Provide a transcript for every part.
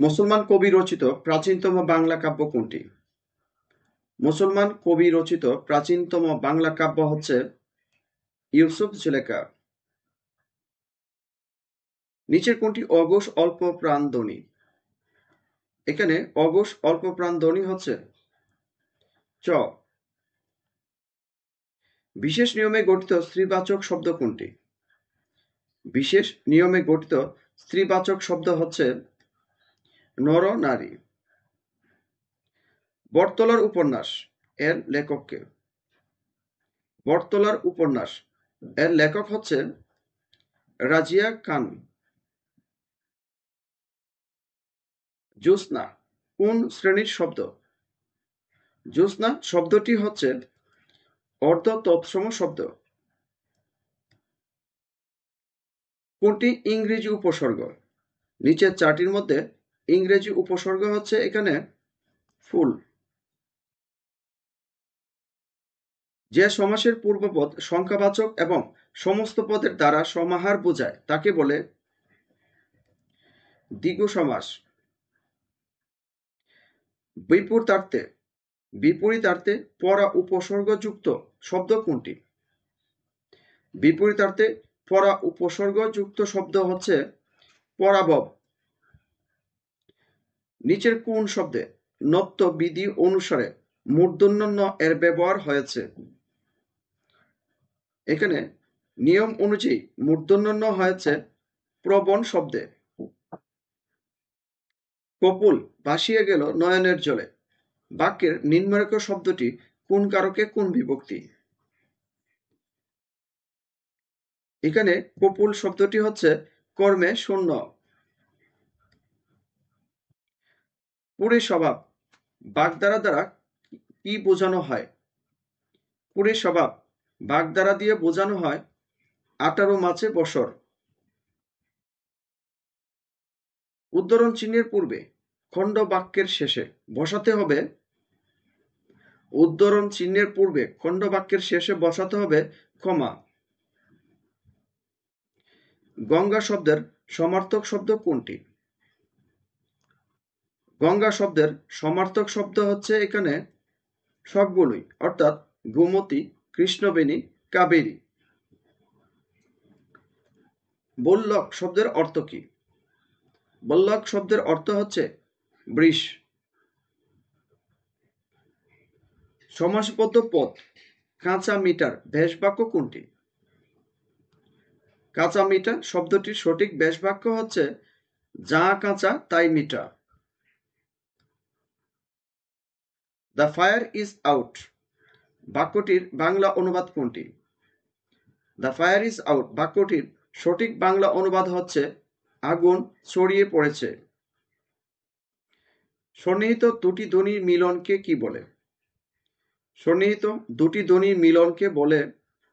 মুসলমান কবি রচিত প্রাচীনতম বাংলা কাব্য কোনটি? মুসলমান কবি রচিত প্রাচীনতম বাংলা কাব্য হচ্ছে ইউসুফ জুলেখা। নিচের কোনটি অঘোষ অল্প প্রাণ ধ্বনি? এখানে অঘোষ অল্প প্রাণ ধ্বনি হচ্ছে চ। বিশেষ নিয়মে গঠিত স্ত্রীবাচক শব্দ কোনটি? বিশেষ নিয়মে গঠিত স্ত্রীবাচক শব্দ হচ্ছে নর নারী। বটতলার উপন্যাস এর লেখক কে? বটতলার উপন্যাস এর লেখক হচ্ছে রাজিয়া খান। জ্যোৎস্না কোন শ্রেণীর শব্দ? জ্যোৎস্না শব্দটি হচ্ছে অর্ধ তৎসম শব্দ। কোনটি ইংরেজি উপসর্গ? নিচের চারটির মধ্যে ইংরেজি উপসর্গ হচ্ছে এখানে ফুল। যে সমাসের পূর্বপদ সংখ্যাবাচক এবং সমস্ত পদের দ্বারা সমাহার বোঝায় তাকে বলে দ্বিগু সমাস। বিপরীতার্থে পরা উপসর্গযুক্ত শব্দ কোনটি? বিপরীতার্থে পরা উপসর্গযুক্ত শব্দ হচ্ছে পরাভব। নিচের কোন শব্দে নত্য বিধি অনুসারে মূর্ধন্য ন এর ব্যবহার হয়েছে? এখানে নিয়ম অনুযায়ী মূর্ধন্য ন হয়েছে প্রবণ শব্দে। কপুল ভাসিয়ে গেল নয়নের জলে বাক্যের নিম্নরেখ শব্দটি কোন কারকে কোন বিভক্তি? এখানে কপুল শব্দটি হচ্ছে কর্মে শূন্য। পুরী স্বভাব বাগধারা দ্বারা কি বোঝানো হয়? পুরী স্বভাব বাগধারা দিয়ে বোঝানো হয় 18 মাছে বছর। উদ্ধরণ চিহ্নের পূর্বে খণ্ড বাক্যের শেষে বসাতে হবে উদ্ধরণ চিহ্নের পূর্বে খণ্ড বাক্যের শেষে বসাতে হবে কমা। গঙ্গা শব্দের সমার্থক শব্দ কোনটি? গঙ্গা শব্দের সমার্থক শব্দ হচ্ছে এখানে সবগুলোই, অর্থাৎ গোমতী, কৃষ্ণবেণী, কাবেরী। বল্লক শব্দের অর্থ কি? বল্লক শব্দের অর্থ হচ্ছে বৃষ। সমাসবদ্ধ পদ কাঁচা মিটার ব্যাসবাক্য কোনটি? কাঁচা মিটা শব্দটির সঠিক ব্যাসবাক্য হচ্ছে যা কাঁচা তাই মিটা। দ্য ফায়ার ইজ আউট বাক্যটির বাংলা অনুবাদ কোনটি? দ্য ফায়ার ইজ আউট বাক্যটির সঠিক বাংলা অনুবাদ হচ্ছে আগুন ছড়িয়ে পড়েছে। সন্নিহিত দুটি ধ্বনির মিলনকে কি বলে? সন্নিহিত দুটি ধ্বনির মিলনকে বলে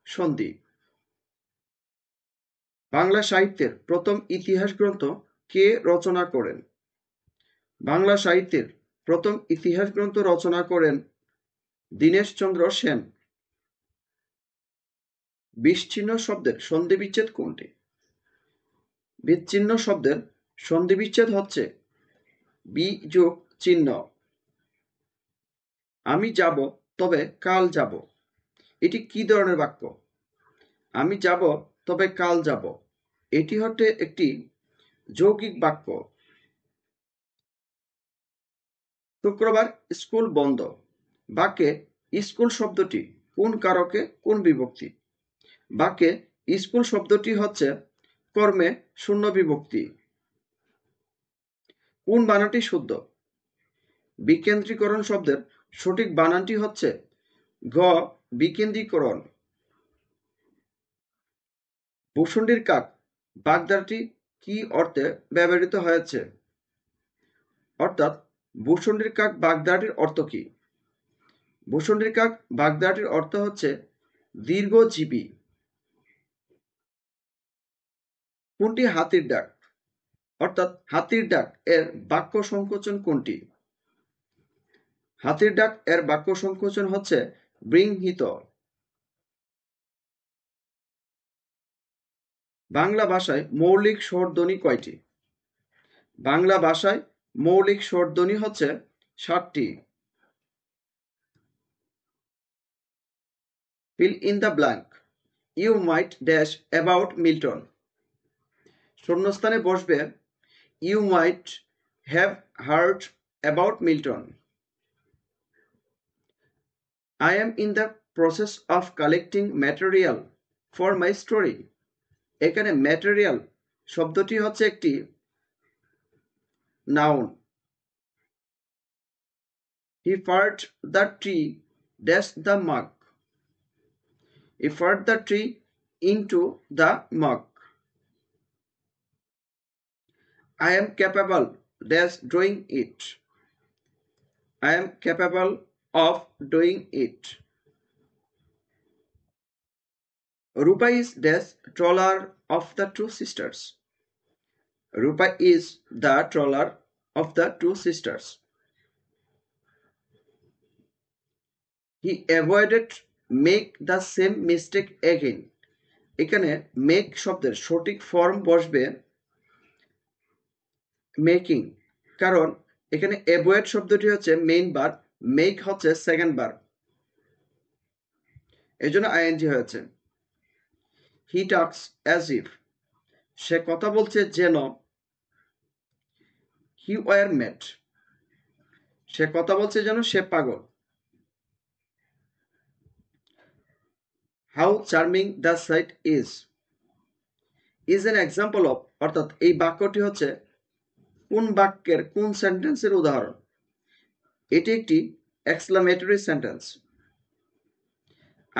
সন্ধি। বাংলা সাহিত্যের প্রথম ইতিহাস গ্রন্থ কে রচনা করেন? বাংলা সাহিত্যের প্রথম ইতিহাস গ্রন্থ রচনা করেন দীনেশচন্দ্র সেন। বিচ্ছিন্ন শব্দের সন্ধিবিচ্ছেদ কোনটি? বিচ্ছিন্ন শব্দের সন্ধিবিচ্ছেদ হচ্ছে বি যোগ চিহ্ন। আমি যাব তবে কাল যাব এটি কি ধরনের বাক্য? আমি যাব তবে কাল যাব এটি হচ্ছে একটি যৌগিক বাক্য। শুক্রবার স্কুল বন্ধ বাক্যে স্কুল শব্দটি কোন কারকে কোন বিভক্তি? বাক্যে স্কুল শব্দটি হচ্ছে কর্মে শূন্য বিভক্তি। কোন বানানটি শুদ্ধ? বিকেন্দ্রীকরণ শব্দের সঠিক বানানটি হচ্ছে ঘ বিকেন্দ্রীকরণ। ভূষণ্ডির কাক বাগধারাটি কি অর্থে ব্যবহৃত হয়েছে? অর্থাৎ ভূষণ্ডির কাক বাগধারাটির অর্থ কি? ভূষণ্ডির কাক বাগধারাটির অর্থ হচ্ছে দীর্ঘজীবী। কোনটি হাতির ডাক? অর্থাৎ হাতির ডাক এর বাক্য সংকোচন কোনটি? হাতির ডাক এর বাক্য সংকোচন হচ্ছে বৃংহিত। বাংলা ভাষায় মৌলিক স্বরধ্বনি কয়টি? বাংলা ভাষায় মৌলিক স্বরধ্বনি হচ্ছে 7টি। Fill in the blank. You might dash about Milton. শূন্যস্থানে বসবে You might have heard about Milton. I am in the process of collecting material for my story. এখানে material শব্দটি হচ্ছে একটি noun. He fired the tree dash the mug. He fired the tree into the mug. I am capable dash doing it. I am capable of doing it. Rupa is dash trawler of the two sisters. Rupa is the trawler of the two sisters. He avoided make the same mistake again. এখানে make শব্দের সঠিক form বসবে making, কারণ এখানে avoid শব্দটি হচ্ছে main verb, make হচ্ছে second verb, এজন্য আইএনজি হয়েছে। হি টক্স অ্যাজ ইফ, সে কথা বলছে যেন। হি ওয়ার ম্যাড, সে কথা বলছে যেন সে পাগল। How charming the sight is an example of, অর্থাৎ এই বাক্যটি হচ্ছে কোন বাক্যের কোন সেন্টেন্সের উদাহরণ। এটি একটি exclamatory sentence.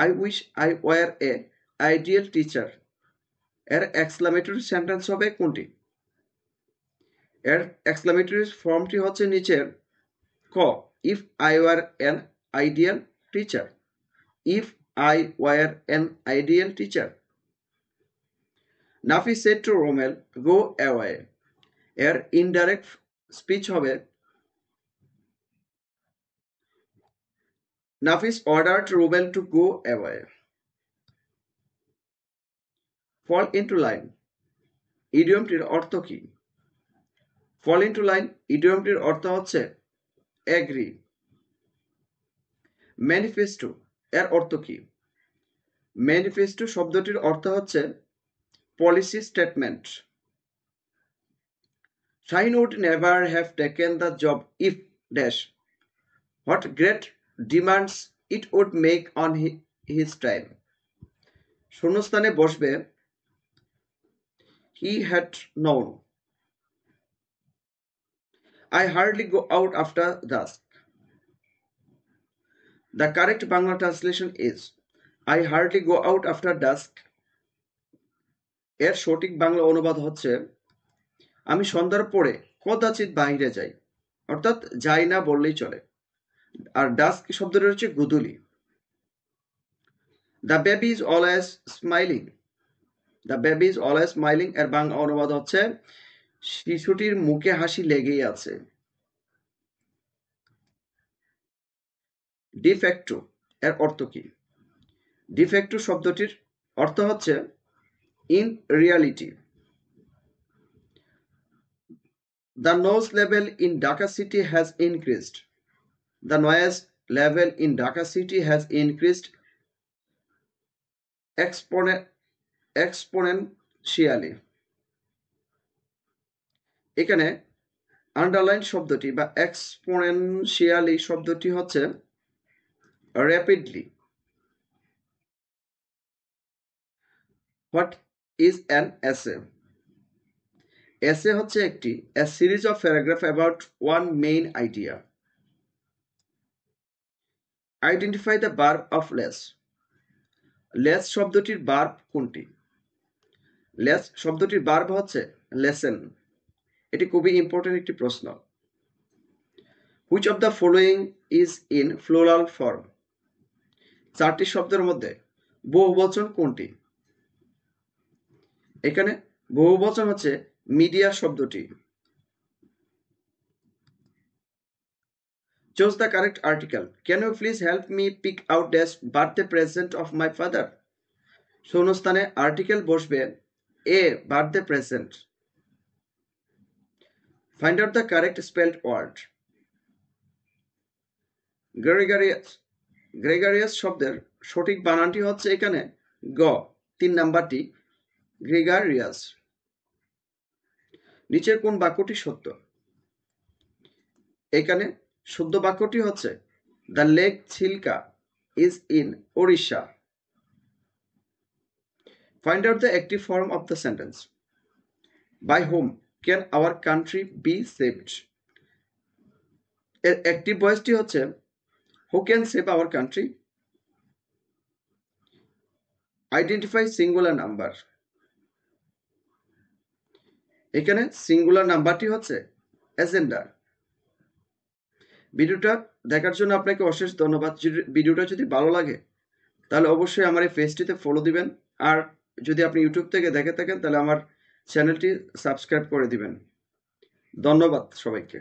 I wish I were a ideal teacher, এর এক্সক্লামেটরি সেন্টেন্স হবে কোনটি? এর এক্সক্লামেটরি ফর্মটি হচ্ছে নিচের ক, if I were an ideal teacher. If I were an ideal teacher. Nafi said to Romel go away, এর ইনডাইরেক্ট স্পিচ হবে Nafis ordered Rubel to go away. Fall into line ইডিয়মটির অর্থ কি? ফল ইনটু লাইন ইডিয়মটির অর্থ হচ্ছে এগ্রি। ম্যানিফেস্টো এর অর্থ কি? ম্যানিফেস্টো শব্দটির অর্থ হচ্ছে policy statement. Shaheen would never have taken the job if dash what great demands it would make on his time. শূন্যস্থানে বসবে he had known. I hardly go out after dusk. The correct Bangla translation is I hardly go out after dusk. এর সঠিক বাংলা অনুবাদ হচ্ছে আমি সন্ধ্যার পরে কদাচিৎ বাইরে যাই, অর্থাৎ যাই না বললেই চলে। আর ডাস্ক শব্দটি হচ্ছে গুদুলি। The baby is always smiling. The baby is always smiling এর বাংলা অনুবাদ হচ্ছে শিশুটির মুখে হাসি লেগেই আছে। ডিফেক্টো এর অর্থ কি? ডিফেক্টো শব্দটির অর্থ হচ্ছে in reality. The noise level in Dhaka city has increased. The noise level in Dhaka city has increased exponentially. এখানে আন্ডারলাইন শব্দটি বা এক্সপোনেনশিয়ালি শব্দটি হচ্ছে rapidly. What is an essay? এসে হচ্ছে একটি a series of paragraph about one main idea. Identify the verb of less. less শব্দটির verb কোনটি? less শব্দটির verb হচ্ছে lesson. এটি খুবই ইম্পর্টেন্ট একটি প্রশ্ন। Which of the following is in plural form? চারটি শব্দের মধ্যে বহুবচন কোনটি? এখানে বহুবচন হচ্ছে মিডিয়া শব্দটি। Choose the correct article. Can you please help me pick out the birthday present of my father? শূন্যস্থানে আর্টিকেল বসবে a birthday present. Find out the correct spelled word. Gregarious শব্দের সঠিক বানানটি হচ্ছে এখানে গ, 3 নাম্বারটি গ্রেগারিয়াস। নিচের কোন বাক্যটি সত্য? এখানে শুদ্ধ বাক্যটি হচ্ছে the lake Chilka is in Odisha. Find out the active form of the sentence. By whom can our country be saved. এর অ্যাক্টিভ ভয়েসটি হচ্ছে who can save our country. Identify singular number. এখানে সিঙ্গুলার নাম্বারটি হচ্ছে এজেন্ডা। ভিডিওটা দেখার জন্য আপনাকে অশেষ ধন্যবাদ। ভিডিওটা যদি ভালো লাগে তাহলে অবশ্যই আমার এই পেজটিতে ফলো দিবেন, আর যদি আপনি ইউটিউব থেকে দেখে থাকেন তাহলে আমার চ্যানেলটি সাবস্ক্রাইব করে দিবেন। ধন্যবাদ সবাইকে।